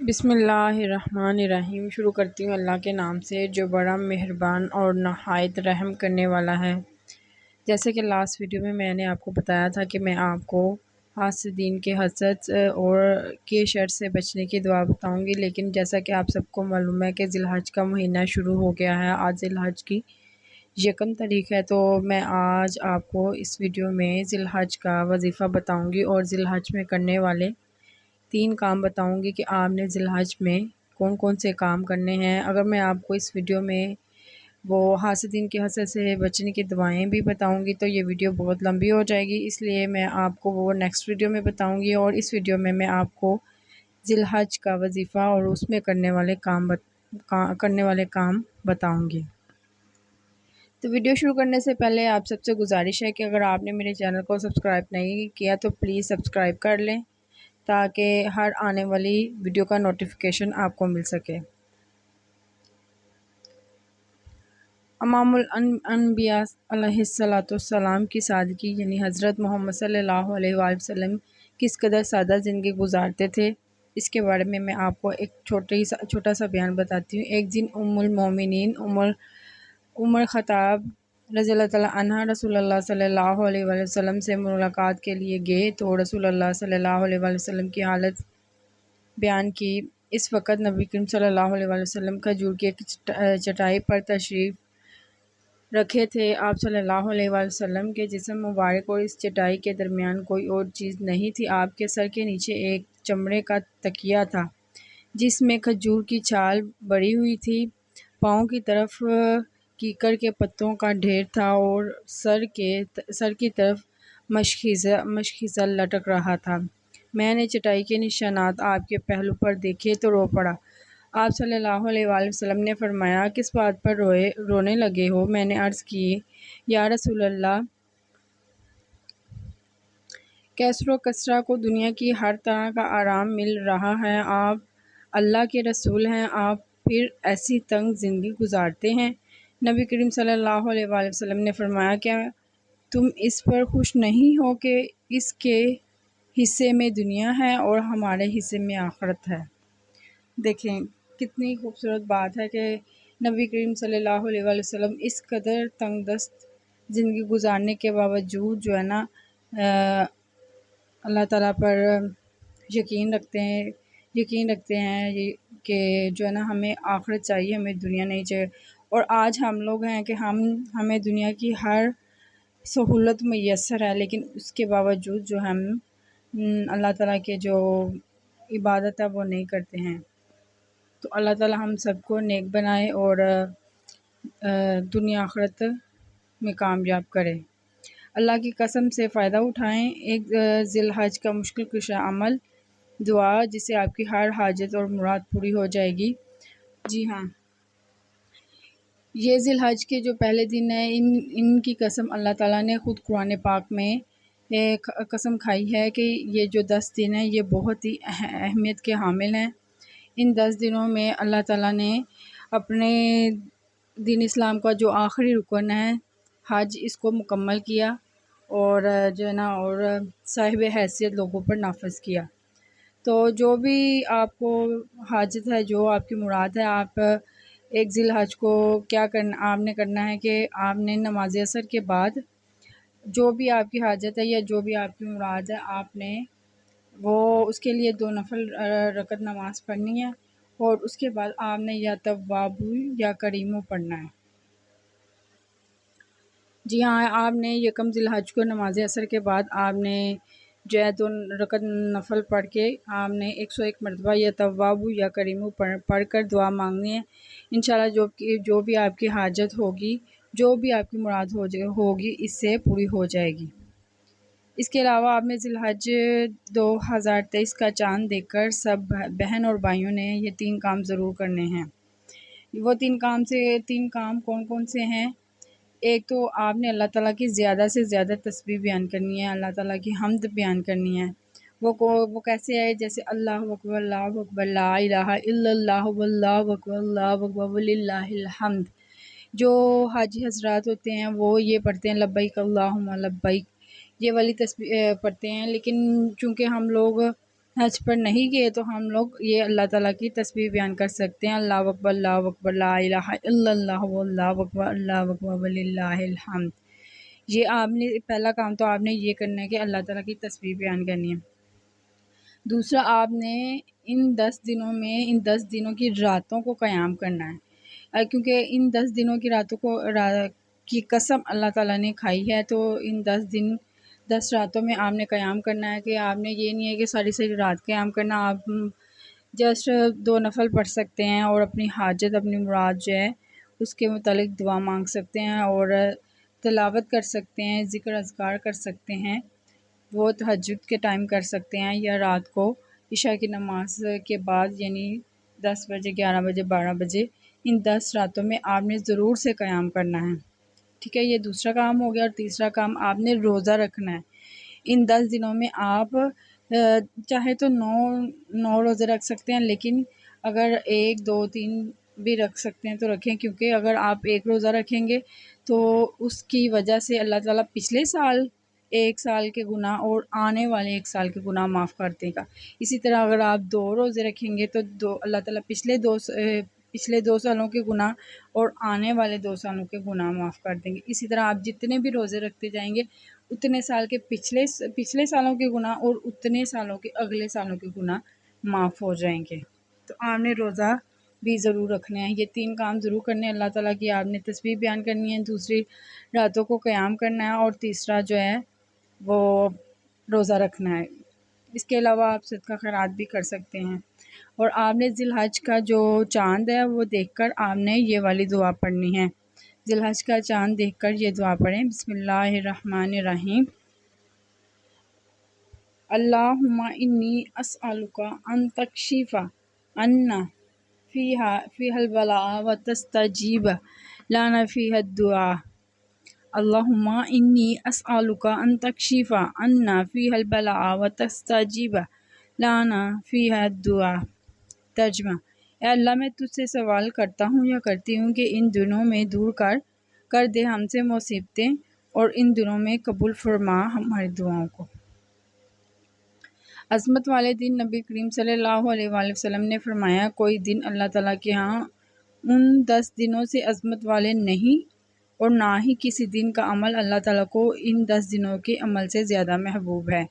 بسم اللہ الرحمن الرحیم۔ شروع کرتی ہوں اللہ کے نام سے جو بڑا مہربان اور نہایت رحم کرنے والا ہے۔ جیسے کہ لاسٹ ویڈیو میں نے آپ کو بتایا تھا کہ میں آپ کو حاسدین کے حسد اور کے شر سے بچنے کی دعا بتاؤں گی، لیکن جیسا کہ آپ سب کو معلوم ہے کہ ذی الحج کا مہینہ شروع ہو گیا ہے۔ آج ذی الحج کی 1 تاریخ ہے، تو میں آج آپ کو اس ویڈیو میں ذی الحج کا وظیفہ بتاؤں گی اور ذی الحج میں کرنے والے 3 کام بتاؤں گی کہ آپ نے ذی الحج میں کون کون سے کام کرنے ہیں۔ اگر میں آپ کو اس ویڈیو میں وہ حاسدین کے حسد سے بچنے کی دعائیں بھی بتاؤں گی تو یہ ویڈیو بہت لمبی ہو جائے گی، اس لیے میں آپ کو وہ نیکسٹ ویڈیو میں بتاؤں گی، اور اس ویڈیو میں میں آپ کو ذی الحج کا وظیفہ اور اس میں کرنے والے کام بتاؤں گی۔ تو ویڈیو شروع کرنے سے پہلے آپ سب سے گزارش ہے کہ اگر آپ نے میرے چینل کو سبسکرائب نہیں کیا تو پلیز سبسکرائب کر لیں تاکہ ہر آنے والی ویڈیو کا نوٹیفیکیشن آپ کو مل سکے۔ امام الانبیاء علیہ السلام کی سادگی یعنی حضرت محمد صلی اللہ علیہ وآلہ وسلم کس قدر سادہ زندگی گزارتے تھے، اس کے بارے میں آپ کو ایک چھوٹا سا بیان بتاتی ہوں۔ ایک دن ام المومنین عمر خطاب رضی اللہ تعالیٰ عنہ رسول اللہ صلی اللہ علیہ وآلہ وسلم سے ملاقات کے لیے گئے تو رسول اللہ صلی اللہ علیہ وآلہ وسلم کی حالت بیان کی۔ اس وقت نبی کریم صلی اللہ علیہ وآلہ وسلم کھجور کی ایک چٹائی پر تشریف رکھے تھے۔ آپ صلی اللہ علیہ وآلہ وسلم کے جسم مبارک اور اس چٹائی کے درمیان کوئی اور چیز نہیں تھی۔ آپ کے سر کے نیچے ایک چمڑے کا تکیہ تھا جس میں کھجور کی چھال بڑھی ہوئی تھی، پاؤں کی طرف کیکر کے پتوں کا ڈھیر تھا اور سر کی طرف مشکیزہ لٹک رہا تھا۔ میں نے چٹائی کے نشانات آپ کے پہلو پر دیکھے تو رو پڑا۔ آپ صلی اللہ علیہ وآلہ وسلم نے فرمایا، کس بات پر رونے لگے ہو؟ میں نے عرض کی، یا رسول اللہ، کیسر و کسرا کو دنیا کی ہر طرح کا آرام مل رہا ہے، آپ اللہ کے رسول ہیں، آپ پھر ایسی تنگ زندگی گزارتے ہیں؟ نبی کریم صلی اللہ علیہ وآلہ وسلم نے فرمایا، کیا تم اس پر خوش نہیں ہو کہ اس کے حصے میں دنیا ہے اور ہمارے حصے میں آخرت ہے؟ دیکھیں کتنی خوبصورت بات ہے کہ نبی کریم صلی اللہ علیہ وآلہ وسلم اس قدر تنگ دست زندگی گزارنے کے باوجود جو ہے نا اللہ تعالیٰ پر یقین رکھتے ہیں کہ جو ہے نا ہمیں آخرت چاہیے، ہمیں دنیا نہیں چاہیے۔ اور آج ہم لوگ ہیں کہ ہمیں دنیا کی ہر سہولت میسر ہے، لیکن اس کے باوجود جو ہم اللہ تعالیٰ کے جو عبادت ہے وہ نہیں کرتے ہیں۔ تو اللہ تعالیٰ ہم سب کو نیک بنائے اور دنیا آخرت میں کامیاب کرے۔ اللہ کی قسم سے فائدہ اٹھائیں ایک ذی الحج کا مشکل کشا عمل، دعا جس سے آپ کی ہر حاجت اور مراد پوری ہو جائے گی۔ جی ہاں، یہ ذی الحج کے جو پہلے دن ہیں ان کی قسم اللہ تعالیٰ نے خود قرآن پاک میں قسم کھائی ہے کہ یہ جو 10 دن ہیں یہ بہت ہی اہمیت کے حامل ہیں۔ ان 10 دنوں میں اللہ تعالیٰ نے اپنے دین اسلام کا جو آخری رکن ہے حج، اس کو مکمل کیا اور جو ہے نا اور صاحب حیثیت لوگوں پر نافذ کیا۔ تو جو بھی آپ کو حاجت ہے، جو آپ کی مراد ہے، آپ ایک ذی الحج کو آپ نے کرنا ہے کہ آپ نے نماز عصر کے بعد جو بھی آپ کی حاجت ہے یا جو بھی آپ کی مراد ہے، آپ نے وہ اس کے لیے 2 نفل رکعت نماز پڑھنی ہے، اور اس کے بعد آپ نے یا توابو یا کریمو پڑھنا ہے۔ جی ہاں، آپ نے 1 ذی الحج کو نماز عصر کے بعد آپ نے جو ہے 2 رکعت نفل پڑھ کے آپ نے 101 مرتبہ یا توابو یا کریمو پڑھ کر دعا مانگنی ہے۔ انشاءاللہ جو بھی آپ کی حاجت ہوگی، جو بھی آپ کی مراد ہوگی، اس سے پوری ہو جائے گی۔ اس کے علاوہ آپ نے ذی الحج 2023 کا چاند دیکھ کر سب بہن اور بھائیوں نے یہ 3 کام ضرور کرنے ہیں۔ وہ 3 کام کون کون سے ہیں؟ ایک تو آپ نے اللہ تعالیٰ کی زیادہ سے زیادہ تسبیح بیان کرنی ہے، اللہ تعالیٰ کی حمد بیان کرنی ہے۔ وہ کیسے ہے؟ جیسے اللہ اکبر، اللہ اکبر، لا الہ الا اللہ، واللہ اکبر، اللہ اکبر، وللہ الحمد۔ جو حاجی حضرات ہوتے ہیں وہ یہ پڑھتے ہیں لبیک اللہم لبیک، یہ والی تسبیح پڑھتے ہیں، لیکن چونکہ ہم لوگ حج پر نہیں گئے تو ہم لوگ یہ اللہ تعالیٰ کی تسبیح بیان کر سکتے ہیں، اللہ اکبر لا الہ الا اللہ واللہ اکبر اللہ اکبر وللہ الحمد۔ یہ آپ نے پہلا کام تو آپ نے یہ کرنا ہے کہ اللہ تعالیٰ کی تسبیح بیان کرنی ہے۔ دوسرا، آپ نے ان 10 دنوں کی راتوں کو قیام کرنا ہے، کیونکہ ان 10 دنوں کی راتوں کی قسم اللہ تعالیٰ نے کھائی ہے، تو ان 10 راتوں میں آپ نے قیام کرنا ہے، کہ آپ نے یہ نہیں ہے کہ ساری ساری رات قیام کرنا۔ آپ جسٹ 2 نفل پڑھ سکتے ہیں اور اپنی حاجت، اپنی مراد جو ہے اس کے متعلق دعا مانگ سکتے ہیں، اور تلاوت کر سکتے ہیں، ذکر اذکار کر سکتے ہیں، وہ تہجد کے ٹائم کر سکتے ہیں، یا رات کو عشاء کی نماز کے بعد، یعنی 10 بجے، 11 بجے، 12 بجے، ان 10 راتوں میں آپ نے ضرور سے قیام کرنا ہے، ٹھیک ہے۔ یہ دوسرا کام ہو گیا۔ اور تیسرا کام، آپ نے روزہ رکھنا ہے۔ ان 10 دنوں میں آپ چاہے تو نو روزے رکھ سکتے ہیں، لیکن اگر 1، 2، 3 بھی رکھ سکتے ہیں تو رکھیں، کیونکہ اگر آپ ایک روزہ رکھیں گے تو اس کی وجہ سے اللہ تعالیٰ پچھلے سال 1 سال کے گناہ اور آنے والے 1 سال کے گناہ معاف کر دے گا۔ اسی طرح اگر آپ 2 روزے رکھیں گے تو اللہ تعالیٰ پچھلے 2 سالوں کے گناہ اور آنے والے 2 سالوں کے گناہ معاف کر دیں گے۔ اسی طرح آپ جتنے بھی روزے رکھتے جائیں گے، اتنے سال کے پچھلے سالوں کے گناہ اور اتنے سالوں کے اگلے سالوں کے گناہ معاف ہو جائیں گے۔ تو آپ نے روزہ بھی ضرور رکھنا ہے۔ یہ 3 کام ضرور کرنے ہیں اللہ تعالیٰ کی۔ آپ نے تسبیح بیان کرنی ہے، دوسری راتوں کو قیام کرنا ہے، اور تیسرا جو ہے وہ روزہ رکھنا ہے۔ اس کے علاوہ آپ صدقہ خیرات بھی کر سکتے ہیں۔ اور آپ نے ذی الحج کا جو چاند ہے وہ دیکھ کر آپ نے یہ والی دعا پڑھنی ہے۔ ذی الحج کا چاند دیکھ کر یہ دعا پڑھیں، بسم اللہ الرحمن الرحیم، اللہم انی اسألک ان تکشف عنا فیہا البلاء وتستجیب لنا فیہا الدعاء۔ اللہم انی اسألک ان تکشف عنا فیہا البلاء وتستجیب لنا فیہا الدعاء۔ ترجمہ: اے اللہ، میں تجھ سے سوال کرتا ہوں یا کرتی ہوں کہ ان دنوں میں دور کر دے ہم سے مصیبتیں، اور ان دنوں میں قبول فرما ہماری دعاؤں کو۔ عظمت والے دن نبی کریم صلی اللہ علیہ وآلہ وسلم نے فرمایا، کوئی دن اللہ تعالیٰ کے ہاں ان 10 دنوں سے عظمت والے نہیں، اور نہ ہی کسی دن کا عمل اللہ تعالیٰ کو ان 10 دنوں کے عمل سے زیادہ محبوب ہے۔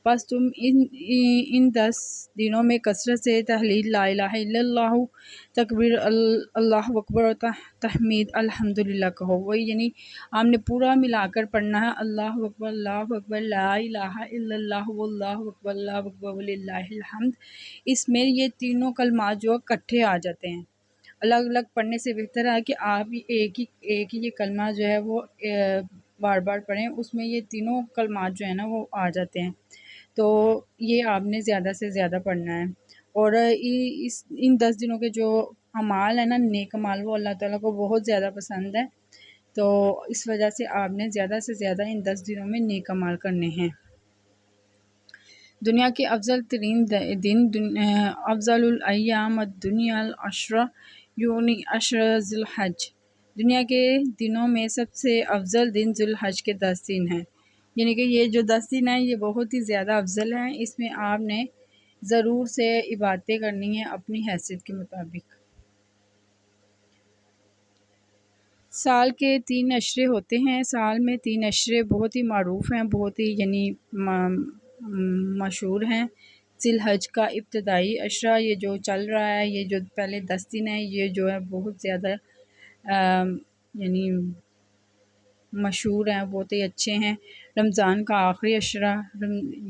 بس تم ان 10 دنوں میں کثرت سے تحلیل لا الہ الا اللہ، تکبیر اللہ اکبر اور تحمید الحمدللہ کہو۔ وہی یعنی آپ نے پورا ملا کر پڑھنا ہے، اللہ اکبر لا الہ الا اللہ واللہ اکبر اللہ اکبر وللہ الحمد۔ اس میں یہ تینوں کلمات جو اکٹھے آ جاتے ہیں۔ الگ الگ پڑھنے سے بہتر ہے کہ آپ ایک ہی یہ کلمہ جو ہے وہ بار بار پڑھیں، اس میں یہ تینوں کلمات جو ہیں نا وہ آ جاتے ہیں، تو یہ آپ نے زیادہ سے زیادہ پڑھنا ہے۔ اور ان 10 دنوں کے جو اعمال ہیں نا، نیک اعمال، وہ اللہ تعالیٰ کو بہت زیادہ پسند ہے، تو اس وجہ سے آپ نے زیادہ سے زیادہ ان 10 دنوں میں نیک اعمال کرنے ہیں۔ دنیا کے افضل ترین دن افضل الایام الدنیا العشرہ، یعنی عشر ذی الحج۔ دنیا کے دنوں میں سب سے افضل دن ذی الحج کے 10 دن ہیں، یعنی کہ یہ جو 10 دن ہیں یہ بہت ہی زیادہ افضل ہیں۔ اس میں آپ نے ضرور سے عبادتیں کرنی ہیں اپنی حیثیت کے مطابق۔ سال کے 3 عشرے ہوتے ہیں، سال میں 3 عشرے بہت ہی معروف ہیں، بہت ہی یعنی مشہور ہیں۔ ذی الحج کا ابتدائی عشرہ یہ جو چل رہا ہے، یہ جو پہلے 10 دن ہیں، یہ جو ہے بہت زیادہ یعنی مشہور ہیں، بہت ہی اچھے ہیں۔ رمضان کا آخری عشرہ،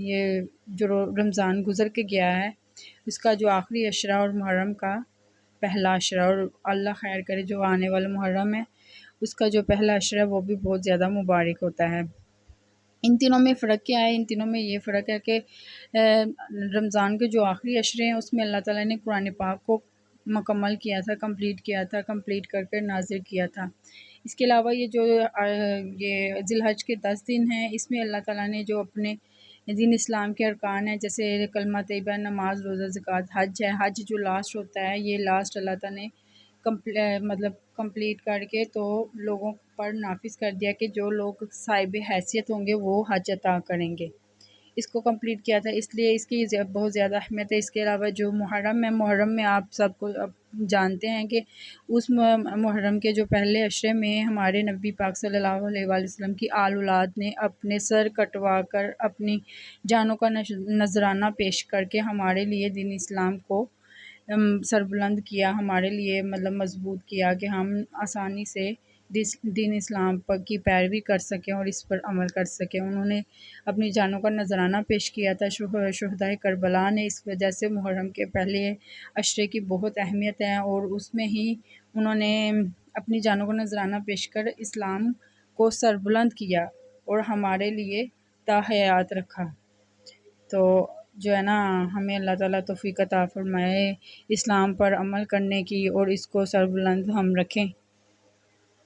یہ جو رمضان گزر کے گیا ہے اس کا جو آخری عشرہ، اور محرم کا پہلا عشرہ، اور اللہ خیر کرے جو آنے والا محرم ہے اس کا جو پہلا عشرہ ہے وہ بھی بہت زیادہ مبارک ہوتا ہے۔ ان تینوں میں فرق کیا ہے؟ ان تینوں میں یہ فرق ہے کہ رمضان کے جو آخری عشرے ہیں اس میں اللہ تعالیٰ نے قرآن پاک کو مکمل کیا تھا، کمپلیٹ کر کے نازل کیا تھا۔ اس کے علاوہ یہ ذی الحج کے 10 دن ہیں، اس میں اللہ تعالیٰ نے جو اپنے دین اسلام کے ارکان ہیں، جیسے کلمہ طیبہ، نماز، روزہ، زکوٰۃ، حج ہے، حج جو لاسٹ ہوتا ہے، یہ لاسٹ اللہ تعالیٰ نے کمپلیٹ کر کے تو لوگوں پر نافذ کر دیا کہ جو لوگ صاحب حیثیت ہوں گے وہ حج عطا کریں گے۔ اس کو کمپلیٹ کیا تھا، اس لیے اس کی بہت زیادہ اہمیت ہے۔ اس کے علاوہ جو محرم میں آپ سب کو جانتے ہیں کہ اس محرم کے جو پہلے عشرے میں ہمارے نبی پاک صلی اللہ علیہ وآلہ وسلم کی آل اولاد نے اپنے سر کٹوا کر اپنی جانوں کا نذرانہ پیش کر کے ہمارے لیے دین اسلام کو سربلند کیا، ہمارے لیے مطلب مضبوط کیا کہ ہم آسانی سے دین اسلام کی پیروی کر سکیں اور اس پر عمل کر سکیں۔ انہوں نے اپنی جانوں کا نذرانہ پیش کیا تھا شہدائے کربلا نے، اس وجہ سے محرم کے پہلے عشرے کی بہت اہمیت ہے، اور اس میں ہی انہوں نے اپنی جانوں کا نذرانہ پیش کر اسلام کو سربلند کیا اور ہمارے لیے تا حیات رکھا۔ تو جو ہے نا، ہمیں اللہ تعالیٰ توفیق عطا فرمائے اسلام پر عمل کرنے کی، اور اس کو سربلند ہم رکھیں۔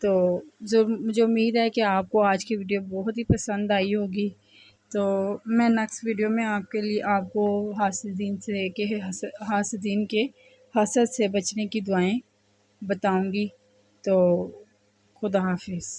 تو مجھے امید ہے کہ آپ کو آج کی ویڈیو بہت ہی پسند آئی ہوگی۔ تو میں نیکسٹ ویڈیو میں آپ کو حاسدین کے حسد سے بچنے کی دعائیں بتاؤں گی۔ تو خدا حافظ۔